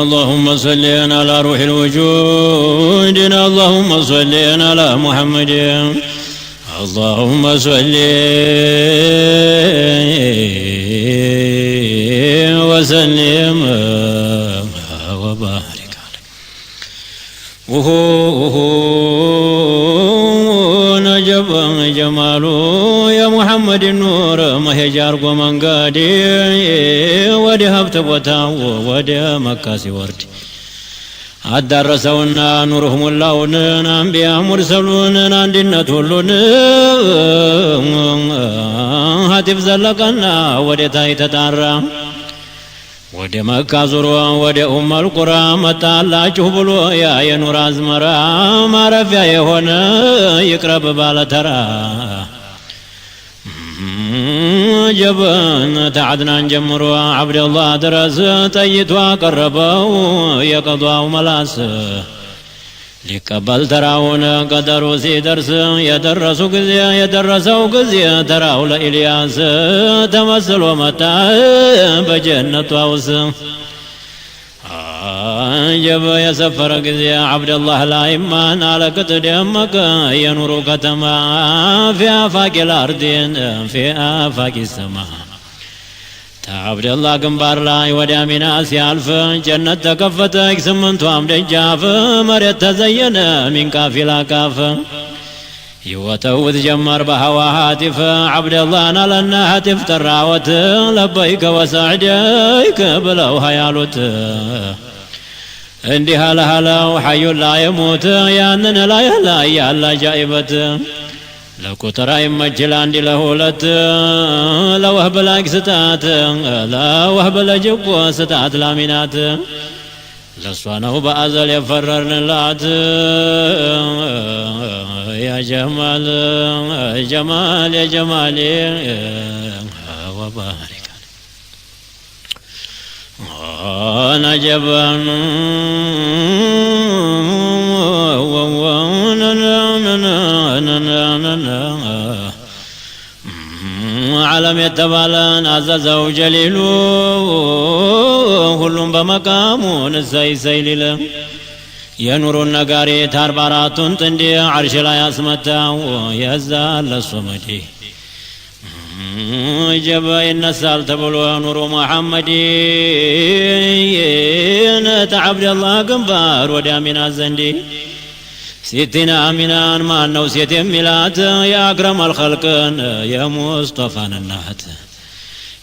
اللهم صل على روح الوجود اللهم صل على محمد اللهم صل وسلم وبارك عليه نجب جماله يا محمد النور ما هجار قمان قادي ودي هبت بوتاو ودي مكاسي ورد አዳረሰውና ኑሩሁም ላውን አንቢያ ሙርሰሉን አንድነት ሁሉን ሀቲፍ ዘለቀና ወደ ታይ ተጣራ ወደ መካ ዙሮ ወደ ኡመል ቁራ መጣላችሁ ብሎ ያ የኑር አዝመራ ማረፊያ የሆነ ይቅረብ ባለተራ جبن تعدنا جمرو عبد الله درس تيتوا قربوا يقضوا ملاس لقبل تراون قدروا سي درس يدرسوا قزيا تراو لإلياس تمثلوا متى بجنة ووس جب يسفر قزيا عبد الله لا إيمان على قدمك ينور كتما في آفاق الأرضين في آفاق السماء عبد الله قنبار لا ودع من آسيالف جنة تكفتك سمنت عمد الجاف مريت تزين من كافي لا كاف يوتوذ جمر بهوا هاتف عبد الله نالنا هاتف تراوت لبيك وسعديك بلو هيالوت عندي هلا وحي لا يموت يانن لا يهلا يالا جائبت لو ترى مجل عندي لهولت لو وهب لك ستات لا وهب لجب ستات لامينات لصوانه بأزل يفررن اللات يا جمال جمال يا جمال وبارك أنا جبان عالم يتبالن عززه جليله كلهم بمقامه نسي سيلل ينور النقاري تارباراتون تندي عرش لا يسمتاه يزال الصمدي جبا إن سالت بلو نور محمدي عبد الله قنبار ودي من الزندي ستنا أمينان ما أنه ست ميلات يا أكرم الخلق يا مصطفى النهت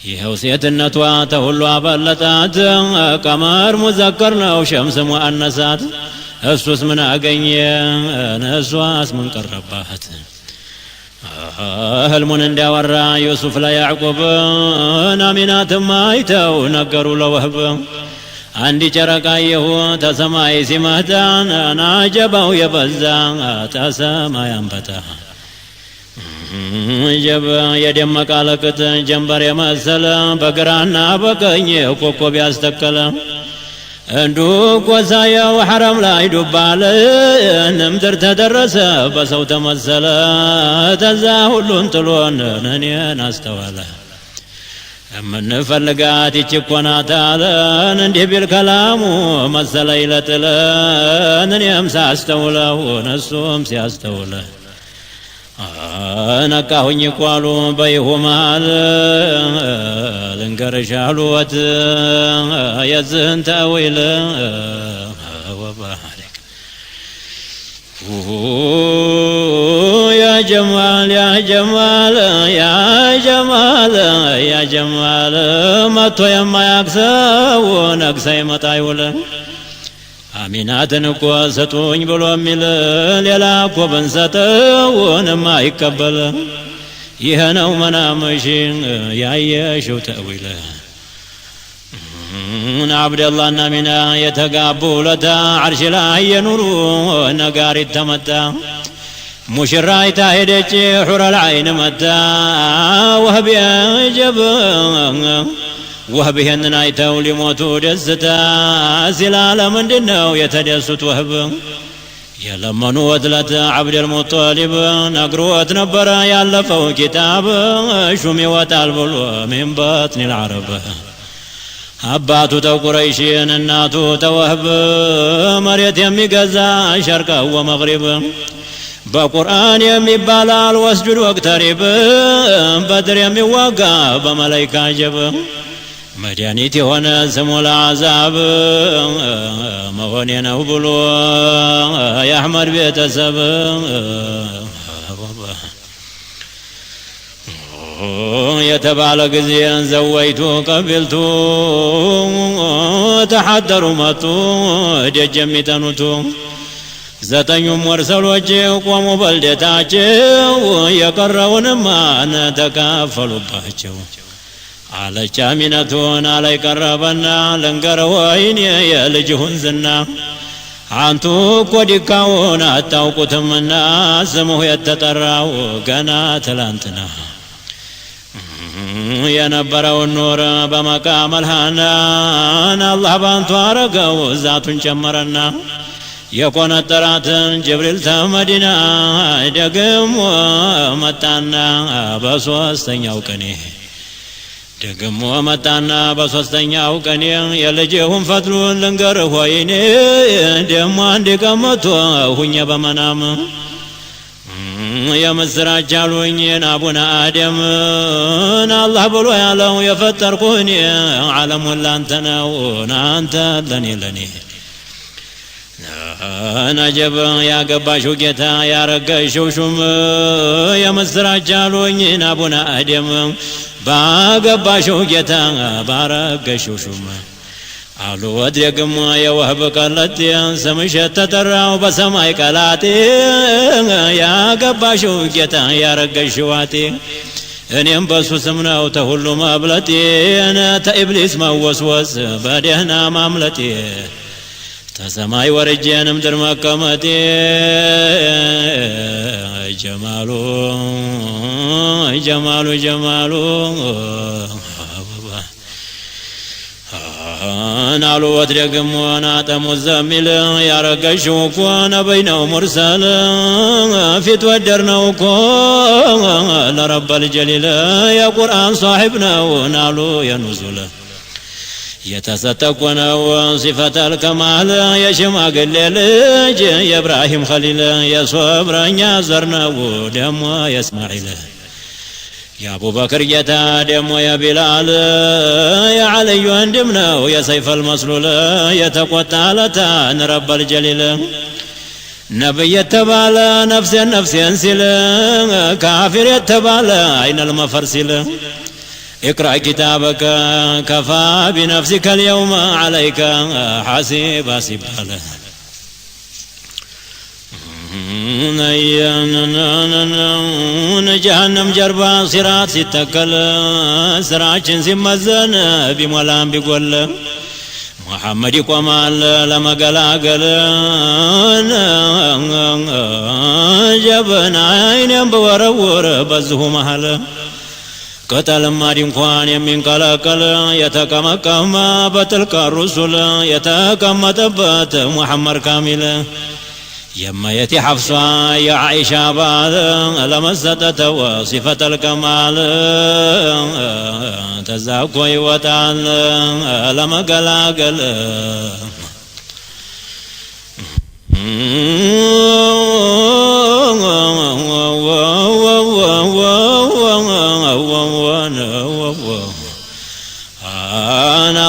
يا وسيت النتوات هلو أبلتات قمر مذكرنا وشمس مؤنسات السوس من أقنية نسواس من قربات هلمون انداورا يوسف لا يعقوب نامينات ما يتو نقروا لوهب عندي جرقايه تسماي سمهتان انا جباو يبزا تسماي انبتا جب يدمك علقت جنبر يمثل بقرانا بقኝ ኮኮብ ያስተከለ እንዱ ቆሳየው ሐረም ላይ ዱባለ ንምድር ተደረሰ በሰው ተመሰለ ተዛ ሁሉን ጥሎን እኔን አስተዋለ من فلقات يتشكوناتالن اندي بالكلام مسلا يلتلن نيم ساستوله ونسوم سياستوله نكاهن يقالوا بيهما لنقرشالوت يزهن تأويل وبارك يا جمال يا جمال يا جمال يا جمال ما تويما يكسو نكسي متايول አሚናትን እኮ ሰጡኝ ብሎ የሚል ሌላ እኮ ብንሰጠው ما ይቀበል ይሄ ነው መናምሽ ያየሽው ተዊለ አብደላህና ሚና የተጋቡ ለታ አርሽ ላይ የኑሩ ነጋሪት ተመታ ሙሽራይታ ሄደች ሑረል አይን መታ ወህብ ያጀብ ወህብ ይሄንን አይተው ሊሞቱ ደስታ ሲላለ ምንድነው የተደሱት ወህብ የለመኑ ወትለት አብደል ሙጠሊብ ነግሮት ነበረ ያለፈው ኪታብ ሹም ይወጣል ብሎ ሚን በጥኒል ዓረብ አባቱ ተቁረይሽን እናቱ ተወህብ መሬት የሚገዛ ሸርቀ ወመግሪብ በቁርአን የሚባላል ወስጁድ ወቅተሪብ በድር የሚዋጋ በመላይካ ጀብ መድኃኒት የሆነ ስሙ ለአዛብ መሆኔ ነው ብሎ የአሕመድ ቤተሰብ የተባለ ጊዜ ዘወይቱ ቀቢልቱ ተሐደሩ መጡ ደጅ የሚጠኑቱ ዘጠኙም ወርሰሎች ቆሙ በልደታቸው የቀረውንማ ተካፈሉባቸው አለች አሚነቱን አላይ ቀረበና ልንገረው ወይኔ የልጅሁን ዝና አንቱ እኮ ዲካውን አታውቁትምና ስምሁ የተጠራው ገና ትላንትና የነበረውን ኑር በመቃም አልሃናን አላህ ባንቱ አረገው ዛቱን ጨመረና የቆነጠራትን ጅብሪል ተመዲና ደግሞ መጣና በሶስተኛው ቀኔ ደግሞ መጣና በሶስተኛው ቀኔ የልጅሁን ፈትሉን ልንገርህ ወይኔ ደግሞ አንድ ቀን መቶ ሁኜ በመናም የምስራች አሉኝን አቡነ አደምን አላህ ብሎ ያለው የፈጠርኩህን ዓለሙን ላንተ ነው ናንተ ለኔ ነጀብ ያገባሽው ጌታ ያረገሽው ሹም የምስራች አሉኝን አቡነ አደም ባገባሽው ጌታ ባረገሽው ሹም አሉ ወድየግም የወህብ ቀለጤ ስምሽ ተጠራው በሰማይ ቀላጤ ያገባሽው ጌታ ያረገሽው ዋጤ እኔም በሱ ስም ነው ተሁሉ መብለጤ ተኢብሊስ መወስወስ በደህና ማምለጤ ተሰማይ ወርጄን ምድር መቀመጤ ጀማሉ ጀማሉ ጀማሉ ናሉ ወድረግም ወናጠሙ ዘሚል ያረገሽው እኮ ነብይ ነው ሙርሰል ፊት ወደር ነው እኮ ለረበል ጀሊል የቁርአን ሷሒብ ነው ናሉ የኑዙል የተሰጠቆ ነው ሲፈተል ከማል የሽማግሌ ልጅ የኢብራሂም ኸሊል የሶብረኛ ዘር ነው ደሞ የእስማዒል የአቡበክር ጌታ ደሞ የቢላል የዓልይ ወንድም ነው የሰይፈ ልመስሉል የተቆጣ ለታን ረበል ጀሊል ነብይ የተባለ ነፍሴን ነፍሴን ሲል ካፊር የተባለ አይነል መፈር ሲል اقرأ كتابك كفى بنفسك اليوم عليك حسيبا سبالا جهنم جربا صراط ستكل سراچن سمزن بمولان بيقول محمد يقومال لما قلاقل جبنا عينين بورور بزه محل قتلما ድንኳን የሚንቀለቀል የተቀመቀመ በትልቅ ሩሱል የተቀመጠበት ሙሐመድ ካሚል የማየት ሐፍሷ የዓኢሻ ባል ለመሰጠተው ሲፈተል ከማል ተዛኮ ይወጣል ለመገላገል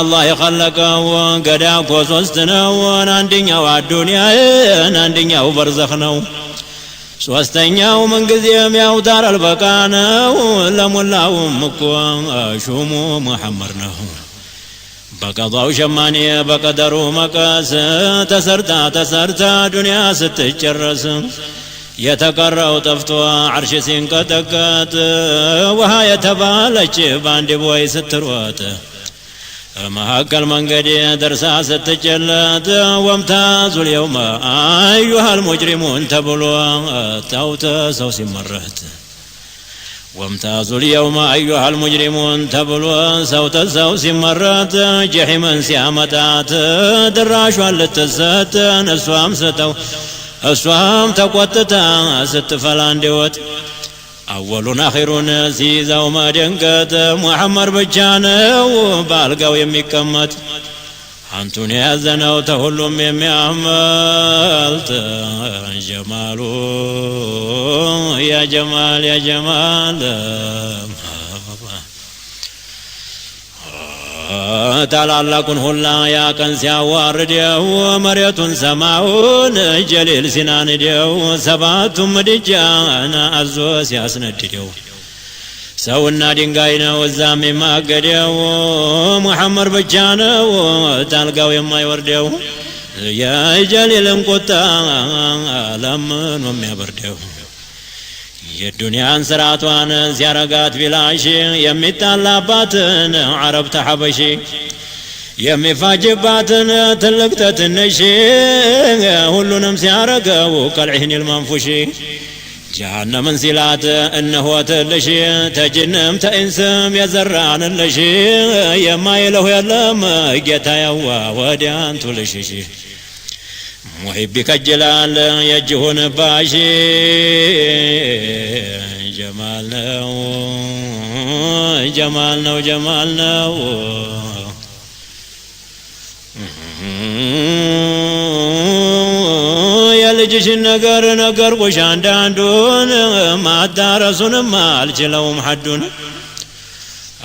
الله يخلقه قداك وصوستنا واندنيا والدنيا ناندنيا وبرزخنا سوستنيا ومن قديم يا ودار البكانا لمولا ومكوا شومو محمرنا بقضاو شماني بقدرو مكاس تسرتا دنيا ستجرس የተቀረው ጠፍቶ عرش ሲንቀጠቀጥ ውሃ የተባለች ባንድ ቦይ ስትሮጥ መሀከል መንገድ ደርሳ ስትጨለጥ ወምታዙ اليوم أيها المجرمون ተብሎ ታውተ ሰው ሲመረጥ ወምታዙ اليوم أيها المجرمون ተብሎ ሰው ሲመረጥ ጀሂመን ሲያመጣት ድራሿን ልትሰጥ እሷም ስተው እሷም ተቆጥታ ስትፈላ እንዲወጥ አወሉን አኺሩን ሲይዘው መደንገጥ ሙሐመድ ብቻ ነው ባልጋው የሚቀመጥ አንቱን ያዘነው ተሁሉም የሚያመልጥ ጀማሉ ያ ጀማል ያ ጀማል ታላላቁን ሁላ ያ ቀን ሲያዋርደው መሬቱን ሰማውን ጀሊል ሲናንደው ሰባቱም ምድጃን አዞ ሲያስነድደው ሰውና ድንጋይ ነው እዛም የማገደው ሙሐመድ ብቻ ነው ታልጋው የማይወርደው የጀሊልን ቁጣ ለምኖ የሚያበርደው የዱንያን ስራቷን ሲያረጋት ቢላሽ የሚጣላባትን አረብ ተሐበሺ የሚፋጅባትን ትልቅ ተትንሽ ሁሉንም ሲያረገው ከልዕህኒል መንፉሺ ጀሃነምን ሲላት እነሆ ትልሽ ተጅንም ተኢንስም የዘራንልሽ የማይለው የለም ጌታ ያዋ ወዲያንቱ ልሽሽ ሙሒብ ይከጅላል የእጅሁን ባሽ ጀማል ነው ጀማል ነው ጀማል ነው የልጅሽን ነገር ነገርኩሽ አንዳንዱን ማዳረሱንም አልችለውም ሐዱን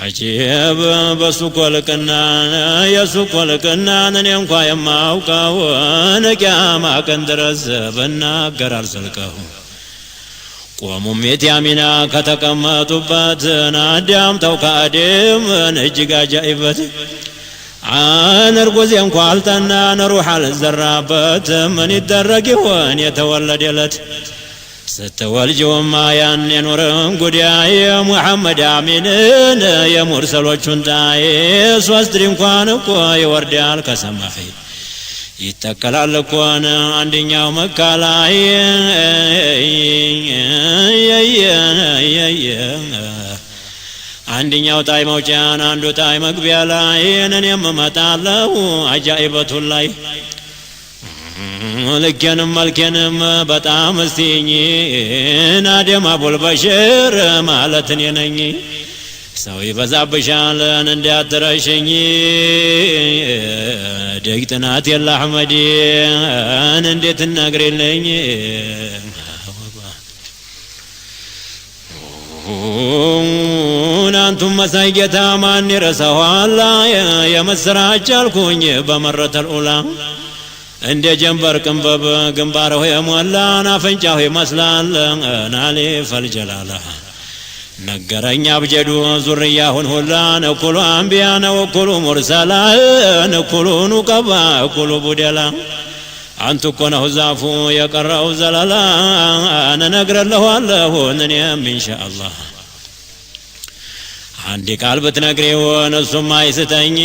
አጂብ በሱ ኮልቅናን የሱ ኮልቅናን እኔ እንኳ የማውቀውን ቂያማ ቀን ድረስ ብናገር አልዘልቀው ቆሙም የቲያሚና ከተቀመጡበት አዳምጠው ከአደምን እጅግ አጃኢበት እርጉዝ እንኳ አልጠናን ሩሕ አልዘራበት ምን ይደረግ ይሆን የተወለደለት ስትወልጅውማ ያን የኑርን ጉዳይ ሙሐመድ አሚንን የሙርሰሎቹን ጣይ ሶስት ድንኳን እኮ ይወርዳል ከሰማይ ይተከላል እኮን አንደኛው መካ ላይ አንደኛው ጣይ መውጫን አንዱ ጣይ መግቢያ ላይ እኔም እመጣለሁ አጃኢበቱን ላይ ልኬንም መልኬንም በጣም እስቲኝ አደም አቡል በሽር ማለት እኔ ነኝ ሰው ይበዛብሻልን እንዲያትረሽኝ ደግ ጥናት የለ አሕመድን እንዴት እነግሪልኝ አንቱም መሳይ ጌታ ማን ይረሳዋል የምስራች አልኩኝ በመረተል ኡላ እንደ ጀንበር ቅንበብ ግንባርሁ የሞላን አፍንጫሁ ይመስላል ናሊ ፈልጀላላ ነገረኛ አብጀዱ ዙርያሁን ሁላን እኩሉ አንቢያ ነው እኩሉ ሙርሰላን እኩሉ ኑቀባ እኩሉ ቡደላ አንቱ እኮ ነህ ዛፉ የቀረው ዘለላ እነግርልሃለሁ እኔም ኢንሻአላህ አንድ ቃል ብትነግሪውን እሱም አይስተኝ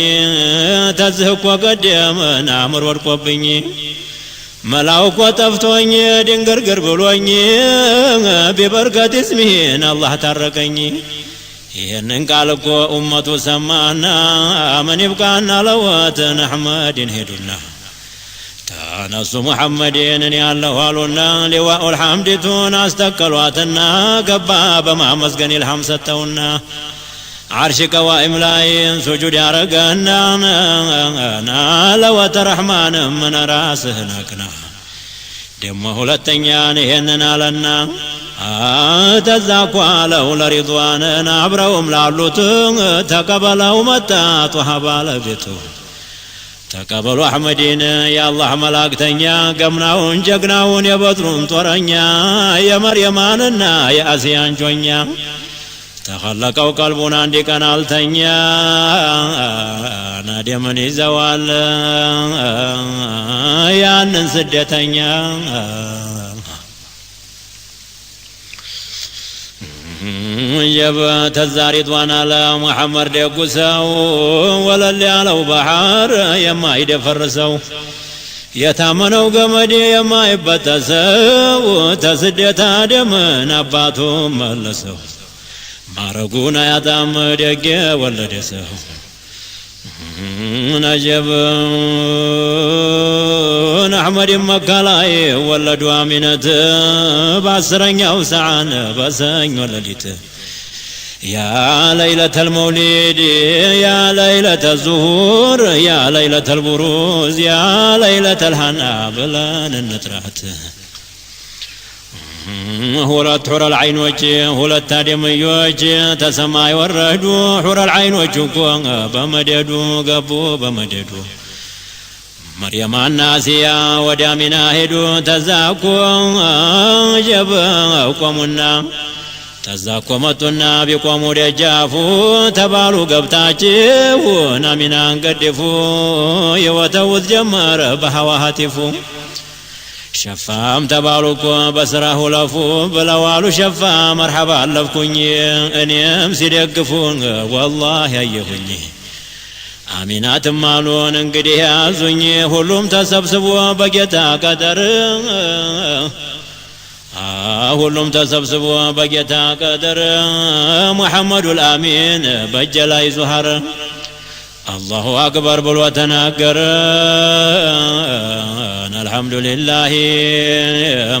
ተዝህ እኮ ቀደምን አምር ወድቆብኝ መላው እኮ ጠፍቶኝ ድንግርግር ብሎኝ ቢበርከት እስሚህን አላህ ታረቀኝ ይህንን ቃል እኮ ኡመቱ ሰማና ምን ይብቃና ለወትን አሕመድን ሄዱና ተነሱ ሙሐመድን እኔ ያለሁ አሉና ሊዋኡል ሐምዲቱን አስተከሏትና ገባ በማመስገን ኢልሃም ሰጠውና عرش قوائم لاين سجود يارقنا نالوة رحمن من راسه نكنا دمه لتنيان هننا لنا تزاقوا له لرضواننا عبرهم لعلوتهم تقبلوا متى طهبال بيتو تقبلوا أحمدين يا الله ملاك تنيا قمناون جقناون يا بدرون طرنيا يا مريماننا يا أسيان جونيا تخلقوا قلبنا عندي كان التنيا نادي من زوال يا ننسدتنيا جب تزاريت وانا لا محمد ديقسو ولا اللي على بحر يما يدفرسو يتامنو قمدي يما يبتسو تسدت آدم نباتو ملسو ማረጉና ያጣም ደገ ወለደ ሰው ነጀብ محمد مكالاي ولدوا آمنة باسرنيا وسعان بسن ولدت يا ليلة المولد يا ليلة الزهور يا ليلة البروز يا ليلة الهنا بلان النترات ሁለት ሑረል አይኖች ሁለት ታደምዮች ተሰማይ ወረዱ ሑረል አይኖች እኮ በመደዱ ገቡ በመደዱ መርየምና አሲያ ወደ አሚና ሄዱ ተዛኮ ጀብ ቆሙና ተዛኮ መጡና ቢቆሙ ደጃፉ ተባሉ ገብታችሁ አሚናን ገድፉ የወተውት ጀመረ በሐዋሃቲፉ شفام تباركو بسره لفو بلوالو شفا مرحبا لفكوني انيم سيدقفون والله ايهوني آمينات مالون انقدي يازوني هلوم تسبسبوا بقيتا قدر هلوم تسبسبوا بقيتا قدر محمد الامين بجلاي زهر الله أكبر بالوتناقر الحمد لله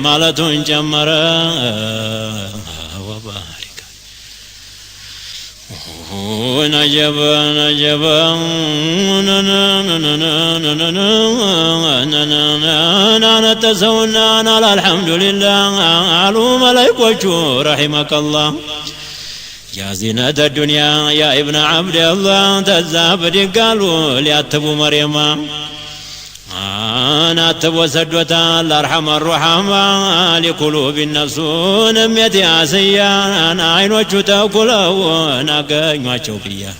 مالة جمر وبارك نجب نجب نتسونا على الحمد لله علو ملائكة رحمك الله يا زينة الدنيا يا ابن عبد الله تزاب قالوا لياتبوا مريم أنا أتبوا سدوتا الأرحم الرحمة لقلوب النفسون ميتي آسيا أنا عين وجه تأكلوا ناقين وشوفيا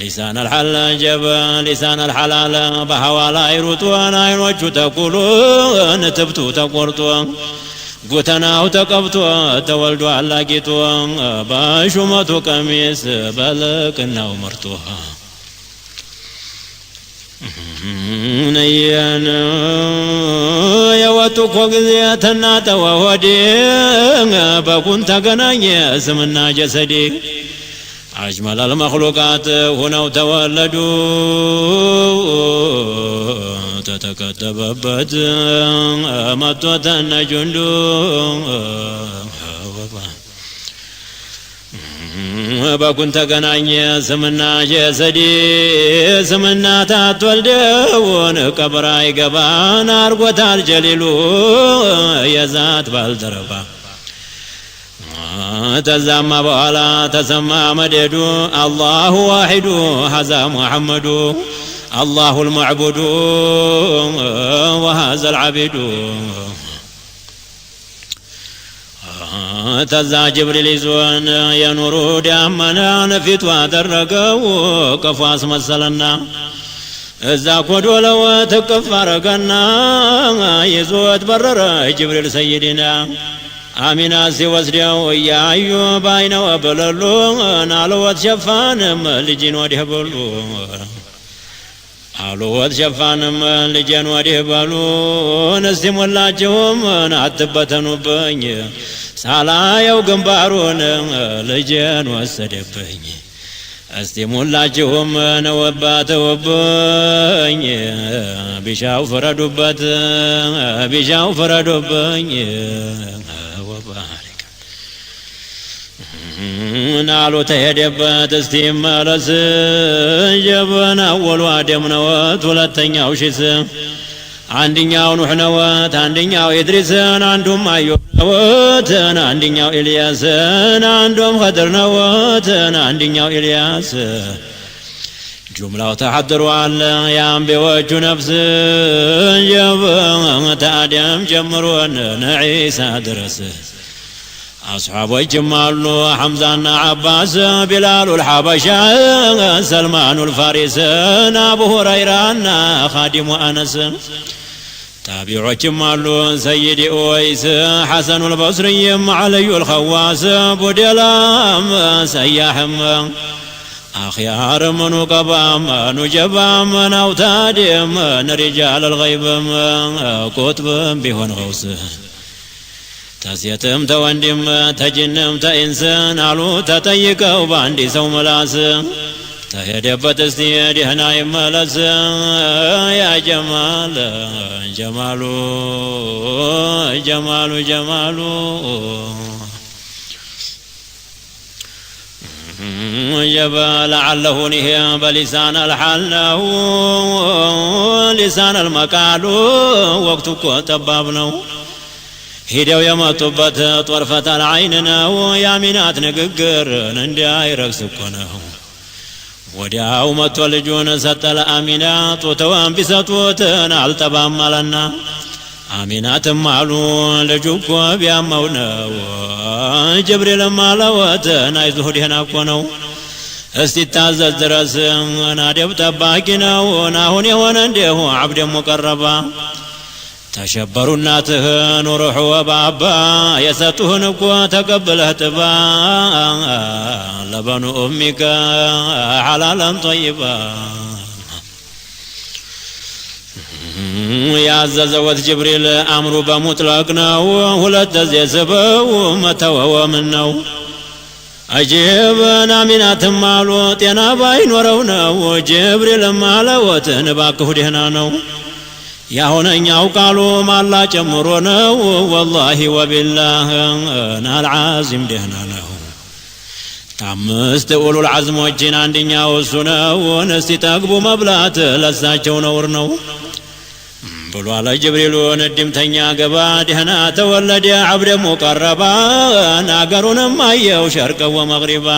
لسان الحل جب لسان الحلال بحوالا يروتوا أنا عين وجه تأكلوا نتبتوا تقرتوا قوتنا وتقبتوا تولدوا علاقتوا باشمتوا قميص بلقنا ومرتوها نيانا يواتو قزيتنا توهدي بكنت قناني اسمنا جسدي أجمل المخلوقات هنا تولدوا تتكتببت متوتن جندو بكنت قناني سمنا جسدي سمنا تاتولدون كبراي قبان أرقوت الجليلو يزات بالدربا تزمى بوالا تسمى مددو الله واحد هذا محمد الله المعبود وهذا العبد تزا جبريل يزون ينور دامنا نفيت وادرقوا كفاس مسلنا إذا كدوا لو تكفرقنا يزود برر جبريل سيدنا آمنا سوسدوا يا أيوب أين وبللوا نالوت شفانم لجين ودهبلوا አሉወት ሸፋንም ልጄን ወዲህ በሉ ነስቲሞላቸውም አትበተኑብኝ ሳላየው ግንባሩን ልጄን ወሰደብኝ እስቲሞላቸውም ነወባተውብኝ ቢሻው ፍረዱበት ቢሻው ፍረዱብኝ ናሉ ተሄደበት እስቲመለስ ጀበና ወሉ አደም ነወት ሁለተኛው ሺስ አንደኛው ኑህ ነወት አንደኛው ኢድሪስን አንዱም አዩብ ነወት አንደኛው ኤልያስን አንዱም ኸድር ነወት አንደኛው ኤልያስ ጁምላው ተሐድሯል የአንቢያዎቹ ነፍስ ጀበና አደም ጀምሮን ነዒሳ ድረስ أصحاب جمالو حمزة عباس بلال الحبشة سلمان الفارس أبو هريرة خادم أنس تابع جمالو سيدي أويس حسن البصري علي الخواس بودلام سياحم أخيار من قبام نجبام نوتادم رجال الغيب كتب بهن غوس تسيتم توندم تجنم تإنسان علو تتيكو باندي سو ملاس تهدبت استيادي هناي ملاس يا جمال جمالو جمالو جمالو جبال لعله نهي بلسان الحال لسان المقال وقتك تبابنو ሂደው የመጡበት ጦርፈተ العين ነው ያሚናት ንግግር እንዳይረክስ እኮ ነው ወዲያው መጥቶ ልጁን ሰጠ ለአሚና ጡተዋን ቢሰጡትን አልጠባም አለና አሚናትም አሉ ልጁ እኮ ቢያመው ነው ጅብሪልም አለወትን አይዞህ ደህና እኮ ነው እስቲ ታዘዝ ድረስ ናደብ ጠባቂ ነው አሁን የሆነ እንዲሁ አብደ ሙቀረባ ተሸበሩ እናትህን ሩህ ወባባ የሰጡህን እኮ ተቀብለህ ጥባ ለበኑ ኡሚከ ሐላላን ጠይባ ያዘዘወት ጅብሪል አምሩ በሙጥለቅ ነው ሁለት ጊዜ ስበው መተወው ምን ነው አጂብን አሚናትም አሉ ጤና ባይኖረው ነው ጅብሪልም አለወትን እባክህ ደህና ነው ያሆነኛው ቃሉ ማላ ጨምሮ ነው ወላሂ ወቢላህ አልዓዚም ደህና ነው ታምስት ኡሉል ዐዝሞችን አንደኛው እሱ ነው እስቲ ጠግቡ መብላት ለሳቸው ነውር ነው ብሎ አለ ጅብሪሉን እድምተኛ ገባ ደህና ተወለደ አብደ ሙቀረባ አገሩንም አየው ሸርቀ ወመግሪባ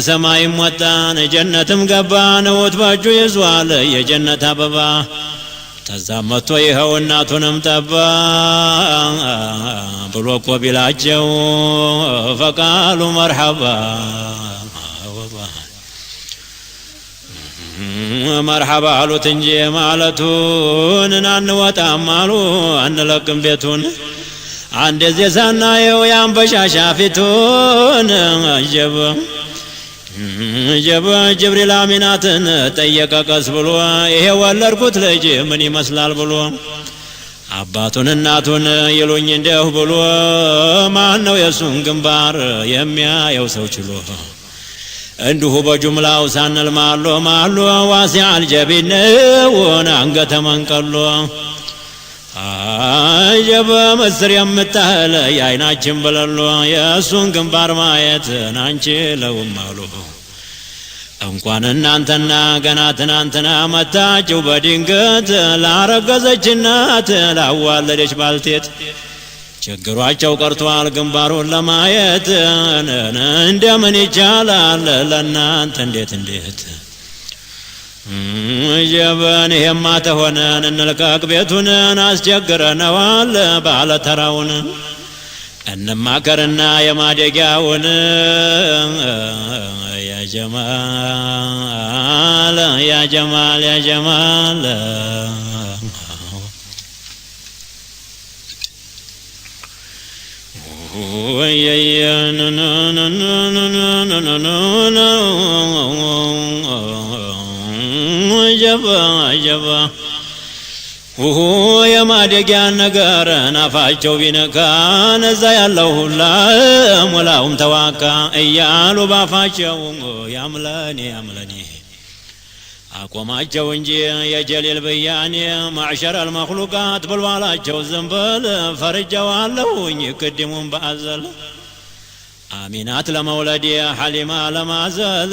ሰማይም ወጣን ጀነትም ገባ ነውት ባጁ ይዟል የጀነት አበባ ተዛም መጥቶ ይኸው እናቱንም ጠባ ብሎ እኮ ቢላቸው ፈቃሉ መርሐባ መርሐባ አሉት እንጂ ማለቱን አንወጣም አሉ አንለቅም ቤቱን አንደዚህ ሳናየው ያንበሻሻ ፊቱን ጀበ ጅብሪል አሚናትን ጠየቀ ቀስ ብሎ ይሄ ወለድኩት ልጅ ምን ይመስላል ብሎ አባቱን እናቱን ይሉኝ እንደሁ ብሎ ማን ነው የሱን ግንባር የሚያየው ሰው ችሎ እንዲሁ በጅምላው ሳንል ማሎ ማሎ ዋሲዐል ጀቢን አንገተ መንቀሎ አጀበ ምስር የምታህል የአይናችን በለሎ የእሱን ግንባር ማየት አንችለውም አሉ እንኳን እናንተና ገና ትናንትና መታችሁ በድንገት ላረገዘች እናት ላዋለደች ባልቴት ችግሯቸው ቀርቷል ግንባሩን ለማየት እንደምን ይቻላል ለእናንተ እንዴት ጀበን ይሄማ ተሆነን እንልቀቅ ቤቱን አስቸግረነዋል ባለተራውን እንማከርና የማደጊያውን ያ ጀማል ያ ጀማል ያ ጀማል ጀባ የማደጊያ ነገር ናፋቸው ቢነካ ነዛ ያለው ሁላ ሞላውም ተዋካ እያሉ ባፋቸው ያምለኔ ያምለኔ አቆማቸው እንጂ የጀሊል ብያኔ ማዕሸር አልመክሉቃት ብልባላቸው ዝንበል ፈርጀዋለሁኝ ቅድሙን በአዘል አሚናት ለመውለድ ሐሊማ ለማዘል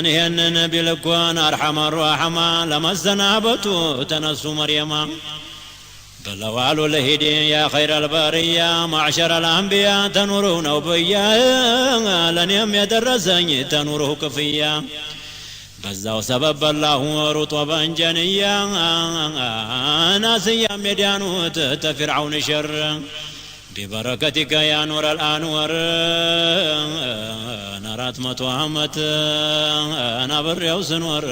ይህንን ቢልኮን አርሐመ ራሕማ ለመሰናበቱ ተነሱ መርየማ በለዋሉ ለሂድ ያ ኸይረ አልባርያ ማዕሸረ አልአንቢያ ተኑሩህ ነው ብያ ለእኔም የደረሰኝ ተኑሩህ ክፍያ በዛው ሰበብ በላሁ ሩጦ በእንጀንያ ናስያም የዳኑት ተፊርዓውን ሸር ببركتك يا نور الأنور نرات متوهمت أنا بريو سنور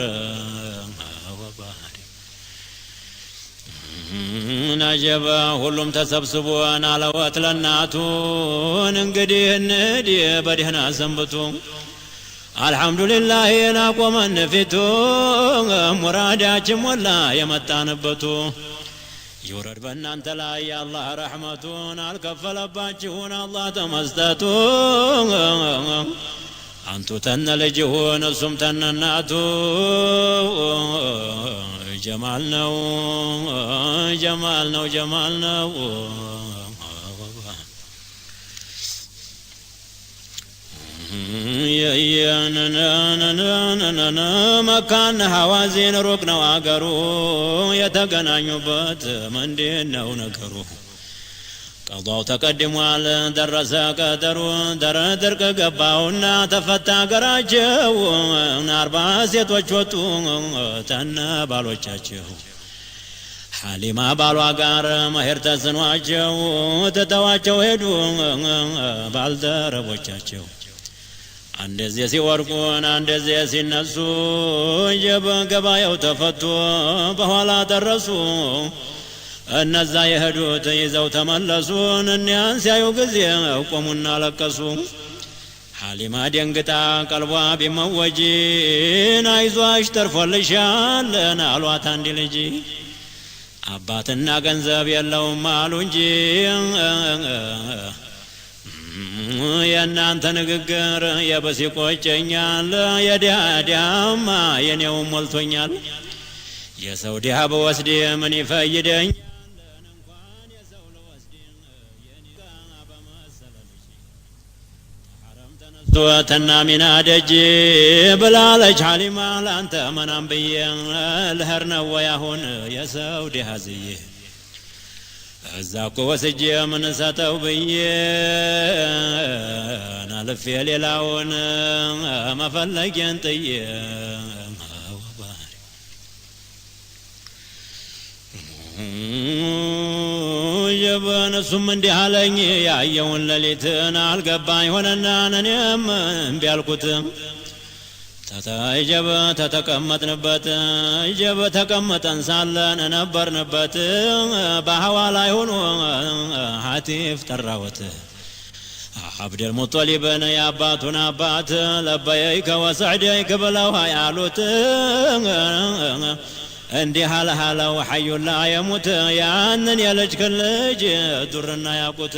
نجبا هلوم تسبسبو أنا لوات لناتون انقديه الندي بدهنا سنبتو الحمد لله ناقو من نفتو مراداتهم ولا يمتانبتو يورد بنانت لا يا الله رحمتون الكفل باجون الله تمستتون አንቱ ተነ ልጅሁን እሱም ተነ እናቱ ጀማል ነው ጀማል ነው ጀማል ነው መካነ ሐዋዚን ሩቅ ነው አገሩ የተገናኙበት ምንድነው ነገሩ ቀዷው ተቀድሟል ደረሰ ቀጠሩ ድርቅ ገባውና ተፈታ አገራቸው 40 ሴቶች ወጡ ተነ ባሎቻቸው ሐሊማ ባሏ ጋር መሄድ ተስኗቸው ትተዋቸው ሄዱ ባልደረቦቻቸው አንደዚህ ሲወርቁን አንደዚህ ሲነሱ ገበያው ተፈቶ በኋላ ደረሱ እነዛ የሄዱት ይዘው ተመለሱን እኒያን ሲያዩ ጊዜ ቆሙና ለቀሱ ሐሊማ ደንግጣ ቀልቧ ቢመወጂን አይዟሽ ተርፎልሻል አሏት አንድ ልጅ አባትና ገንዘብ የለውም አሉ እንጂ የእናንተ ንግግር የብስ ይቆጨኛል የዲያማ የኔው ሞልቶኛል የሰው ዲያ በወስድ ምን ይፈይደኝ እንኳን የሰው ለወስድ የኔ በመሰለልሽ ሐረም ተነስቶትና ሚና ደጅ ብላለች ሐሊማ ላንተ መናም ብዬ ልሄድ ነው ወይ አሁን የሰው ዲያ ዝዬ እዛ እኮ ወስጄ ምን ሰጠው ብዬ ናልፌ ሌላውን መፈለጌን ጥዬ ጀበን እሱም እንዲህ አለኝ ያየውን ሌሊትን አልገባኝ ሆነና እኔም እምቢ አልኩት ተተጀበ ተተቀመጥንበት ጀበ ተቀመጠን ሳለን ነበርንበት በሐዋ ላይ ሆኖ ሐቲፍ ጠራወት አብደል ሙጠሊብን የአባቱን አባት ለበየይከ ወሰዕደይከ ብለው ያሉት እንዲህ አለሃለው ሐዩላ የሙት ያንን የልጅክን ልጅ ዱርና ያቁት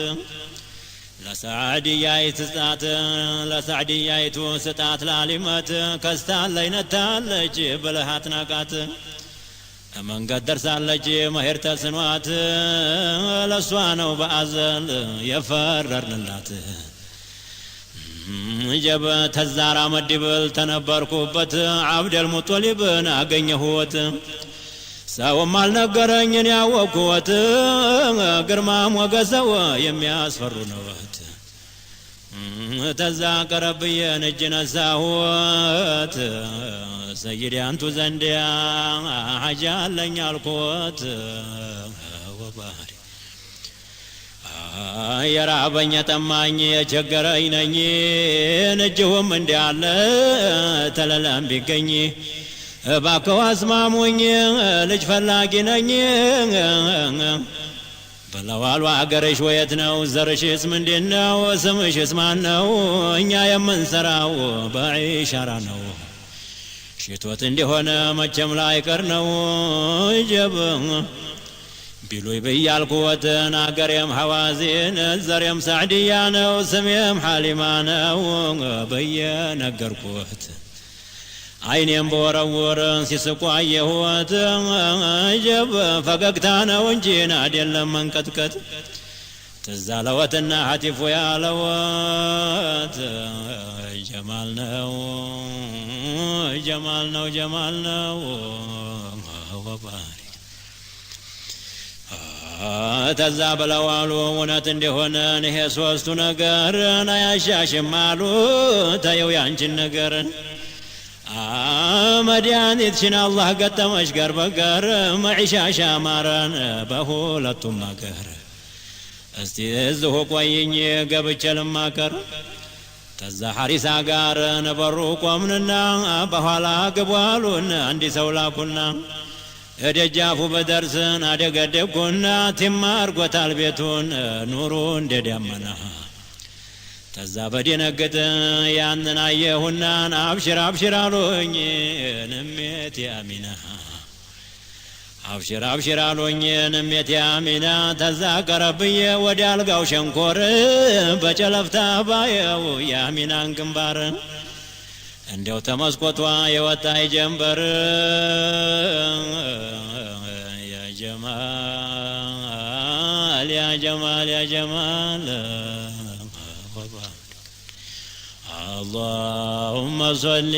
ለሳዕድያይቱ ስጣት ላሊመት ከስታለይ ነታለች ብለሃት ናቃት መንገድ ደርሳለች መሄድ ተስኗት ለሷ ነው በአዘል የፈረርንላት ጀበ ተዛራ መድብል ተነበርኩበት አብደል ሙጠሊብን አገኘሁት ሰውም አልነገረኝን ያወቅኩት ግርማ ሞገሰው የሚያስፈሩ ነውት ተዛ ቀረብዬን እጅ ነሳሁት ሰይድ አንቱ ዘንድያ ሐጃ አለኝ አልኩት ወባሪ የራበኝ ጠማኝ የቸገረኝ ነኝ እጅሁም እንዲያለ ተለለም ቢገኝ እባክዎ አስማሙኝ ልጅ ፈላጊ ነኝ በለዋሉ አገርሽ ወየት ነው ዘርሽስ ምንድነው ስምሽስ ማን ነው እኛ የምንሰራው በኢሻራ ነው ሽቶት እንደሆነ መቼም ላይቀር ነው ጀብ ቢሉይ ብያልኩወትን አገሬም ሐዋዚን ዘሬም ሳዕድያ ነው ስሜም ሐሊማ ነው በየነገርኩት አይኔም በወረወር ሲስቁ አየሁት ጀብ ፈገግታ ነው እንጂ አይደለም መንቀጥቀጥ ትዝ አለወትና ሐቲፉ ያለወት ጀማል ነው ጀማል ነው ጀማል ነው ወባሪ ተዛ ብለዋሉ እውነት እንደሆነ ይሄ ሶስቱ ነገር አያሻሽም አሉ ተየው ያንቺን ነገር መድኃኒትሽን አላህ ገጠመሽ ጋር በጋር መዒሻሽ አማረን በሁለቱም አገር እስቲ እዚሁ ቆይኝ ገብቼ ልማከር ተዛ ሐሪሳ ጋር ነበሩ ቆምንና በኋላ ግቧሉን አንዲ ሰው ላኩና እደጃፉ በደርስን አደገደኩና ትማርጎታል ቤቱን ኑሩ እንደ ደመና ተዛ በደነገጠ ያንን አየሁና አብሽር አብሽር አሉኝ ንሜት ያሚና አብሽር አብሽር አሉኝ ንሜት ያሚና ተዛ ቀረብዬ ወደ አልጋው ሸንኮር በጨለፍታ ባየው ያሚናን ግንባር እንዲያው ተመስኮቷ የወጣይ ጀንበር ያ ጀማል ያ ጀማል ያ ጀማል اللهم صل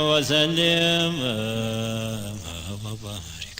وسلم وبارك